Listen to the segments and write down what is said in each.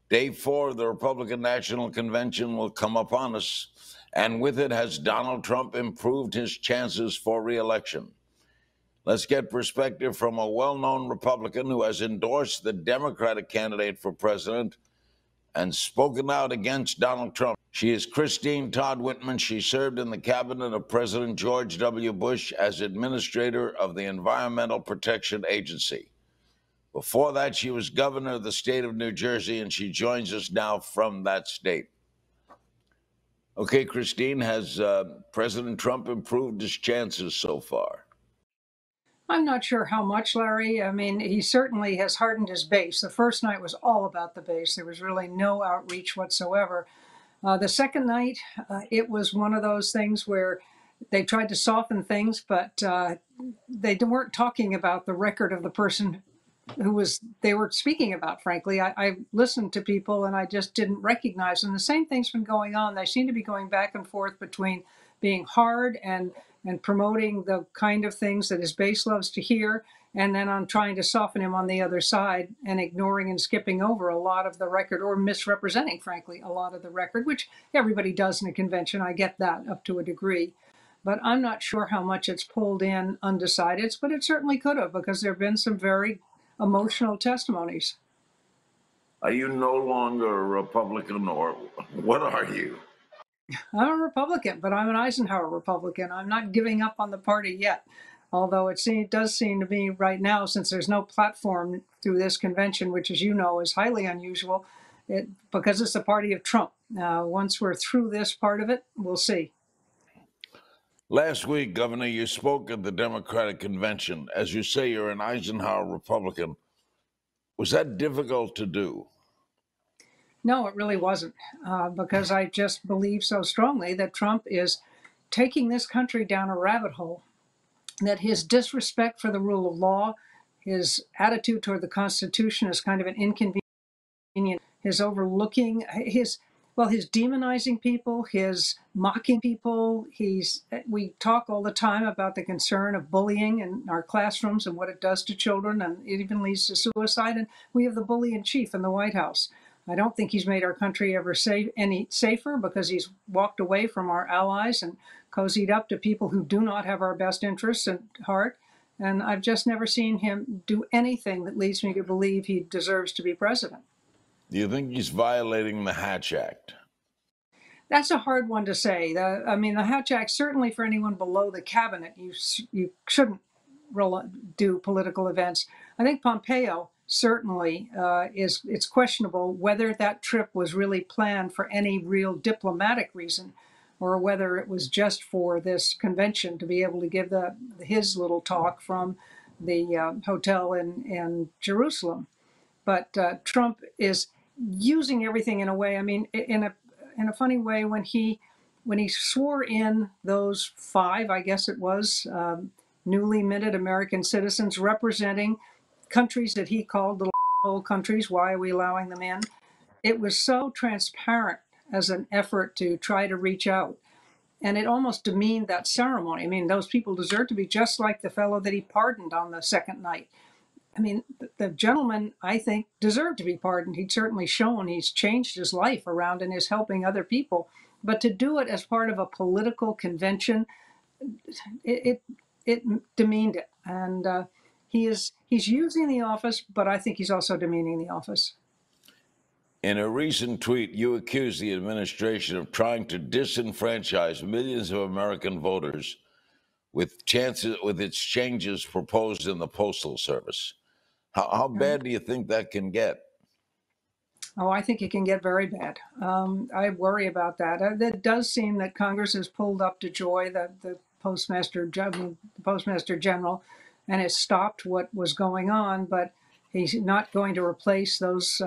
Day 4 of the Republican National Convention will come upon us, and with it has Donald Trump improved his chances for re-election. Let's get perspective from a well-known Republican who has endorsed the Democratic candidate for president and spoken out against Donald Trump. She is Christine Todd Whitman. She served in the cabinet of President George W. Bush as administrator of the Environmental Protection Agency. Before that, she was governor of the state of New Jersey, and she joins us now from that state. Okay, Christine, has President Trump improved his chances so far? I'm not sure how much, Larry. I mean, he certainly has hardened his base. The first night was all about the base. There was really no outreach whatsoever. The second night, it was one of those things where they tried to soften things, but they weren't talking about the record of the person they were speaking about, frankly. I listened to people and I just didn't recognize them. The same thing's been going on. They seem to be going back and forth between being hard and promoting the kind of things that his base loves to hear, and then on trying to soften him on the other side and ignoring and skipping over a lot of the record, or misrepresenting, frankly, a lot of the record, which everybody does in a convention. I get that up to a degree. But I'm not sure how much it's pulled in undecideds, but it certainly could have, because there have been some very emotional testimonies. Are you no longer a Republican, or what are you? I'm a Republican, but I'm an Eisenhower Republican. I'm not giving up on the party yet. Although it does seem to be right now, since there's no platform through this convention, which, as you know, is highly unusual, because it's the party of Trump. Once we're through this part of it, we'll see. Last week, Governor, you spoke at the Democratic Convention. As you say, you're an Eisenhower Republican. Was that difficult to do? No, it really wasn't, because I just believe so strongly that Trump is taking this country down a rabbit hole, that his disrespect for the rule of law, his attitude toward the Constitution is kind of an inconvenient, his overlooking, his demonizing people, his mocking people. We talk all the time about the concern of bullying in our classrooms and what it does to children, and it even leads to suicide. And we have the bully in chief in the White House. I don't think he's made our country ever any safer, because he's walked away from our allies and cozied up to people who do not have our best interests at heart. And I've just never seen him do anything that leads me to believe he deserves to be president. Do you think he's violating the Hatch Act? That's a hard one to say. The Hatch Act, certainly for anyone below the cabinet, you shouldn't do political events. I think Pompeo certainly it's questionable whether that trip was really planned for any real diplomatic reason, or whether it was just for this convention to be able to give his little talk from the hotel in Jerusalem. But Trump is using everything in a way. I mean, in a funny way, when he swore in those 5, I guess it was, newly minted American citizens representing countries that he called little old countries. Why are we allowing them in? It was so transparent as an effort to try to reach out. And it almost demeaned that ceremony. I mean, those people deserve to be just like the fellow that he pardoned on the second night. I mean, the gentleman, I think, deserved to be pardoned. He'd certainly shown he's changed his life around and is helping other people. But to do it as part of a political convention, it demeaned it. And he's using the office, but I think he's also demeaning the office. In a recent tweet, you accused the administration of trying to disenfranchise millions of American voters with its changes proposed in the Postal Service. How bad do you think that can get? Oh, I think it can get very bad. I worry about that. It does seem that Congress has pulled up to joy the Postmaster General, and has stopped what was going on, but he's not going to replace those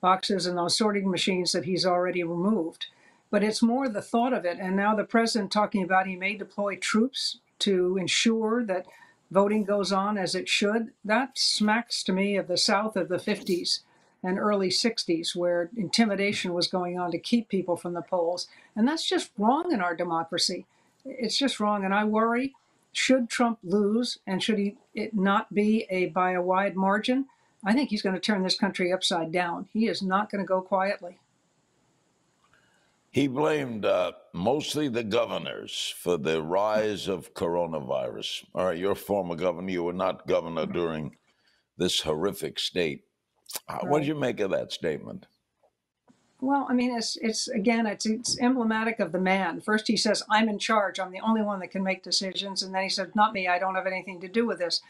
boxes and those sorting machines that he's already removed. But it's more the thought of it. And now the president talking about he may deploy troops to ensure that voting goes on as it should. That smacks to me of the South of the 50s and early 60s, where intimidation was going on to keep people from the polls. And that's just wrong in our democracy. It's just wrong. And I worry, should Trump lose, and should it not be by a wide margin, I think he's going to turn this country upside down. He is not going to go quietly. He blamed mostly the governors for the rise of coronavirus. All right, you're a former governor. You were not governor during this horrific state. What did Right. you make of that statement? Well, I mean, it's again, it's emblematic of the man. First, he says, "I'm in charge. I'm the only one that can make decisions," and then he said, "Not me. I don't have anything to do with this."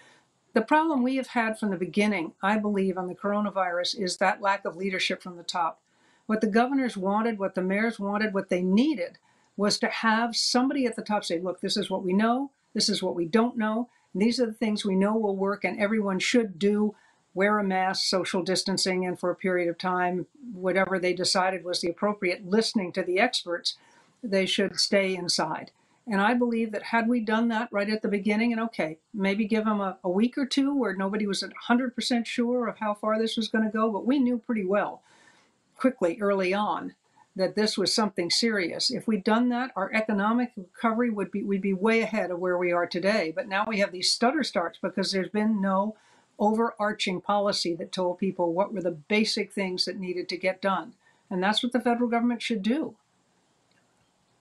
The problem we have had from the beginning, I believe, on the coronavirus is that lack of leadership from the top. What the governors wanted, what the mayors wanted, what they needed was to have somebody at the top say, "Look, this is what we know. This is what we don't know. And these are the things we know will work, and everyone should do. Wear a mask, social distancing, and for a period of time, whatever they decided was the appropriate, listening to the experts, they should stay inside." And I believe that had we done that right at the beginning, and okay, maybe give them a week or two where nobody was 100% sure of how far this was going to go, but we knew pretty well quickly early on that this was something serious. If we'd done that, our economic recovery we'd be way ahead of where we are today. But now we have these stutter starts because there's been no overarching policy that told people what were the basic things that needed to get done. And that's what the federal government should do.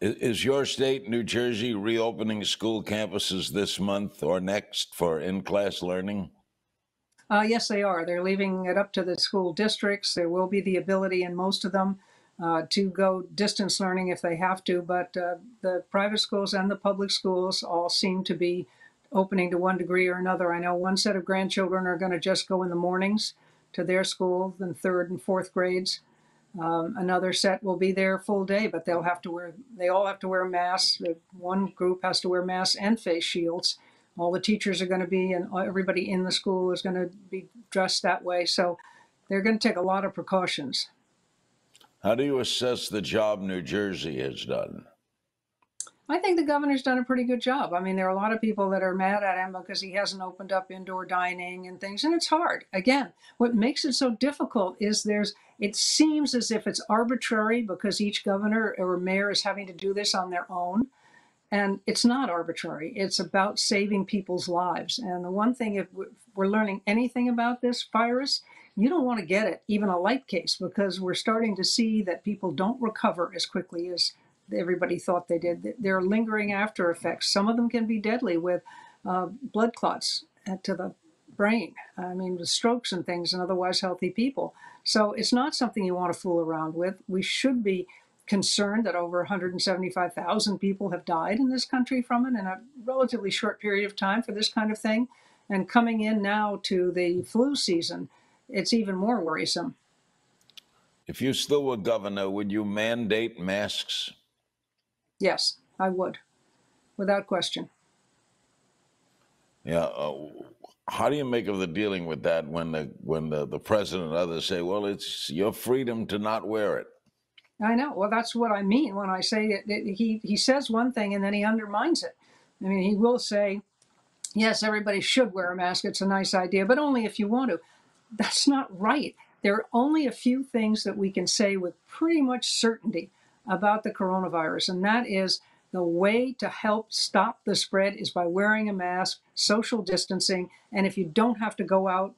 Is your state, New Jersey, reopening school campuses this month or next for in-class learning? Yes, they are. They're leaving it up to the school districts. There will be the ability in most of them to go distance learning if they have to, but the private schools and the public schools all seem to be opening to one degree or another. I know one set of grandchildren are going to just go in the mornings to their school, in third and fourth grades. Another set will be there full day, but they all have to wear masks. One group has to wear masks and face shields. All the teachers are going to be, and everybody in the school is going to be dressed that way. So they're going to take a lot of precautions. How do you assess the job New Jersey has done? I think the governor's done a pretty good job. I mean, there are a lot of people that are mad at him because he hasn't opened up indoor dining and things, and it's hard. Again, what makes it so difficult is it seems as if it's arbitrary because each governor or mayor is having to do this on their own. And it's not arbitrary. It's about saving people's lives. And the one thing, if we're learning anything about this virus, you don't want to get it, even a light case, because we're starting to see that people don't recover as quickly as everybody thought they did. There are lingering after effects. Some of them can be deadly with blood clots to the brain. I mean, with strokes and things in otherwise healthy people. So it's not something you want to fool around with. We should be concerned that over 175,000 people have died in this country from it in a relatively short period of time for this kind of thing. And coming in now to the flu season, it's even more worrisome. If you still were governor, would you mandate masks? Yes, I would, without question. Yeah. How do you make of the dealing with that when the president and others say, well, it's your freedom to not wear it? I know. Well, that's what I mean when I say it. He says one thing and then he undermines it. I mean, he will say, yes, everybody should wear a mask. It's a nice idea, but only if you want to. That's not right. There are only a few things that we can say with pretty much certainty about the coronavirus, and that is the way to help stop the spread is by wearing a mask, social distancing, and if you don't have to go out,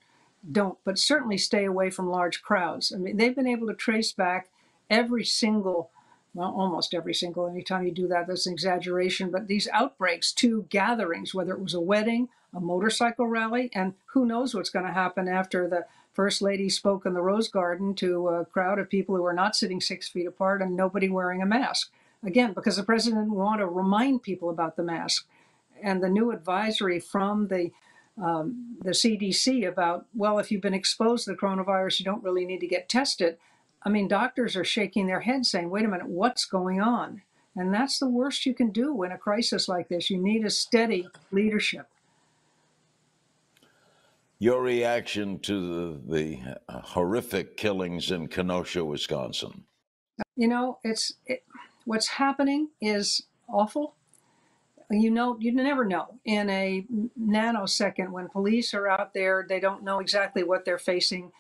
don't, but certainly stay away from large crowds. I mean, they've been able to trace back every single, well, almost every single, anytime you do that, that's an exaggeration, but these outbreaks to gatherings, whether it was a wedding, a motorcycle rally, and who knows what's going to happen after the First Lady spoke in the Rose Garden to a crowd of people who were not sitting 6 feet apart and nobody wearing a mask. Again, because the president didn't want to remind people about the mask. And the new advisory from the CDC about, well, if you've been exposed to the coronavirus, you don't really need to get tested. I mean, doctors are shaking their heads saying, wait a minute, what's going on? And that's the worst you can do in a crisis like this. You need a steady leadership. Your reaction to the horrific killings in Kenosha, Wisconsin? You know, what's happening is awful. You know, you never know. In a nanosecond, when police are out there, they don't know exactly what they're facing.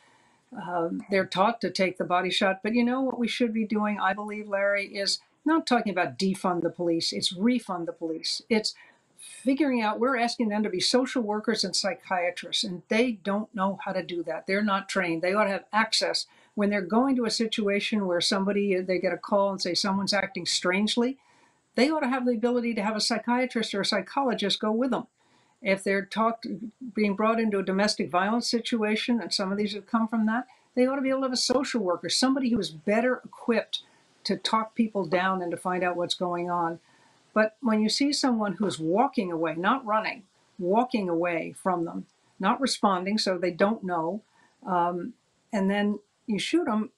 They're taught to take the body shot. But you know what we should be doing, I believe, Larry, is not talking about defund the police. It's refund the police. It's figuring out, we're asking them to be social workers and psychiatrists, and they don't know how to do that. They're not trained. They ought to have access when they're going to a situation where they get a call and say someone's acting strangely. They ought to have the ability to have a psychiatrist or a psychologist go with them. If they're being brought into a domestic violence situation, and some of these have come from that, they ought to be able to have a social worker, somebody who is better equipped to talk people down and to find out what's going on. But when you see someone who's walking away, not running, walking away from them, not responding, so they don't know, and then you shoot them,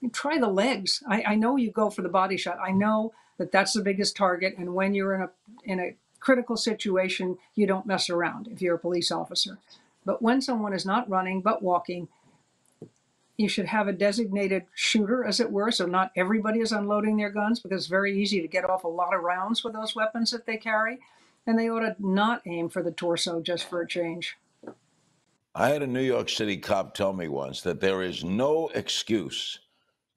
you try the legs. I know you go for the body shot. I know that that's the biggest target, and when you're in a critical situation, you don't mess around if you're a police officer. But when someone is not running but walking, you should have a designated shooter, as it were, so not everybody is unloading their guns, because it's very easy to get off a lot of rounds with those weapons that they carry. And they ought to not aim for the torso just for a change. I had a New York City cop tell me once that there is no excuse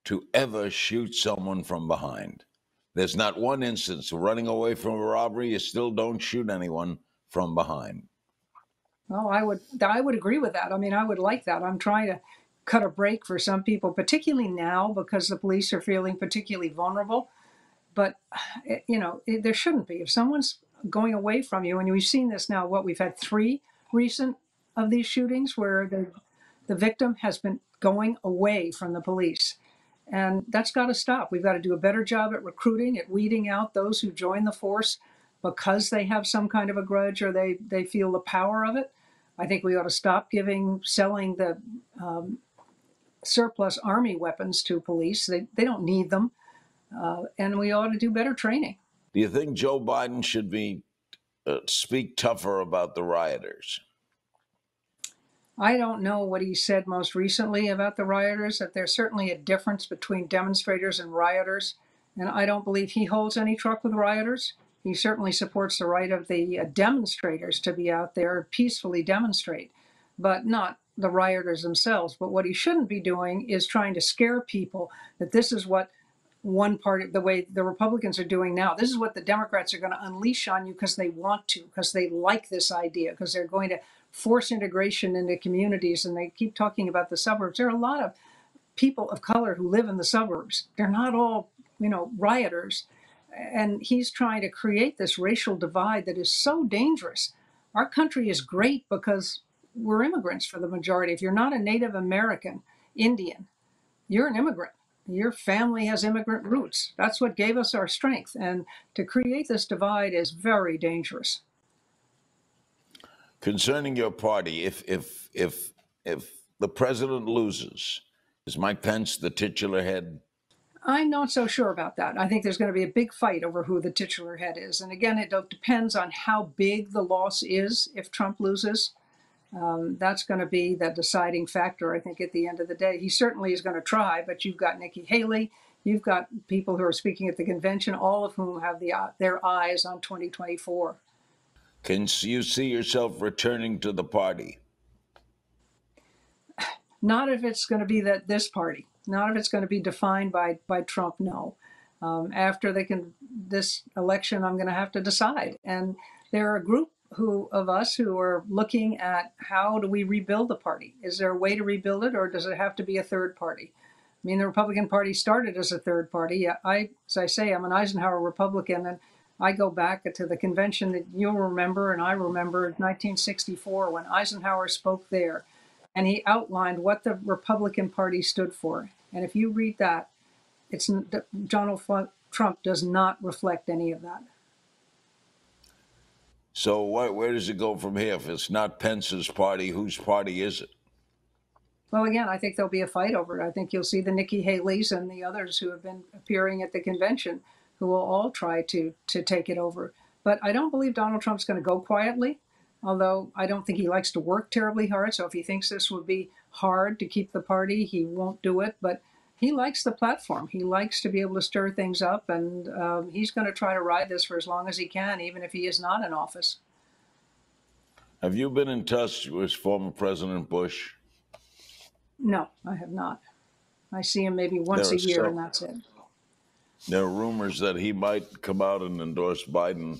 to ever shoot someone from behind. There's not one instance of running away from a robbery, you still don't shoot anyone from behind. Well, I would agree with that. I mean, I would like that. I'm trying to cut a break for some people, particularly now because the police are feeling particularly vulnerable. But, there shouldn't be. If someone's going away from you, and we've seen this now, we've had 3 recent of these shootings where the victim has been going away from the police. And that's got to stop. We've got to do a better job at recruiting, at weeding out those who join the force because they have some kind of a grudge or they feel the power of it. I think we ought to stop selling the surplus army weapons to police. They don't need them. And we ought to do better training. Do you think Joe Biden should speak tougher about the rioters? I don't know what he said most recently about the rioters, that there's certainly a difference between demonstrators and rioters. And I don't believe he holds any truck with rioters. He certainly supports the right of the demonstrators to be out there and peacefully demonstrate, but not the rioters themselves. But what he shouldn't be doing is trying to scare people that this is what one party, the way the Republicans are doing now, this is what the Democrats are going to unleash on you because they want to, because they like this idea, because they're going to force integration into communities. And they keep talking about the suburbs. There are a lot of people of color who live in the suburbs. They're not all, rioters. And he's trying to create this racial divide that is so dangerous. Our country is great because we're immigrants for the majority. If you're not a Native American, Indian, you're an immigrant. Your family has immigrant roots. That's what gave us our strength. And to create this divide is very dangerous. Concerning your party, if the president loses, is Mike Pence the titular head? I'm not so sure about that. I think there's going to be a big fight over who the titular head is. And again, it depends on how big the loss is if Trump loses. That's going to be the deciding factor, I think, at the end of the day. He certainly is going to try, but you've got Nikki Haley, you've got people who are speaking at the convention, all of whom have their eyes on 2024. Can you see yourself returning to the party? Not if it's going to be this party. Not if it's going to be defined by Trump, no. After this election, I'm going to have to decide. And there are a group of us who are looking at how do we rebuild the party? Is there a way to rebuild it, or does it have to be a third party? I mean, the Republican Party started as a third party. As I say, I'm an Eisenhower Republican, and I go back to the convention that you'll remember, and I remember 1964 when Eisenhower spoke there, and he outlined what the Republican Party stood for. And if you read that, Donald Trump does not reflect any of that. So where does it go from here? If it's not Pence's party, whose party is it? Well, again, I think there'll be a fight over it. I think you'll see the Nikki Haleys and the others who have been appearing at the convention who will all try to take it over. But I don't believe Donald Trump's going to go quietly, although I don't think he likes to work terribly hard. So if he thinks this would be hard to keep the party, he won't do it. But he likes the platform. He likes to be able to stir things up, and he's going to try to ride this for as long as he can, even if he is not in office. Have you been in touch with former President Bush? No, I have not. I see him maybe once a year, and that's it. There are rumors that he might come out and endorse Biden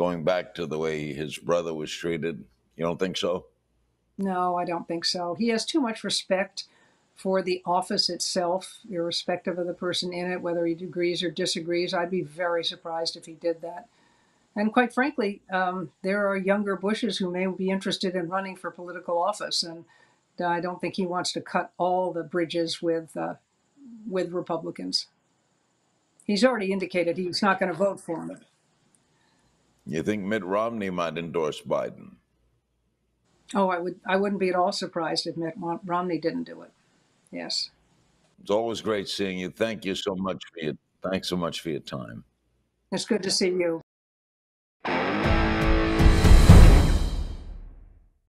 going back to the way his brother was treated? You don't think so? No, I don't think so. He has too much respect for the office itself, irrespective of the person in it, whether he agrees or disagrees. I'd be very surprised if he did that. And quite frankly, there are younger Bushes who may be interested in running for political office, and I don't think he wants to cut all the bridges with Republicans. He's already indicated he's not going to vote for him. You think Mitt Romney might endorse Biden? Oh, I wouldn't be at all surprised if Mitt Romney didn't do it. Yes. It's always great seeing you. Thank you so much for your thanks so much for your time. It's good to see you.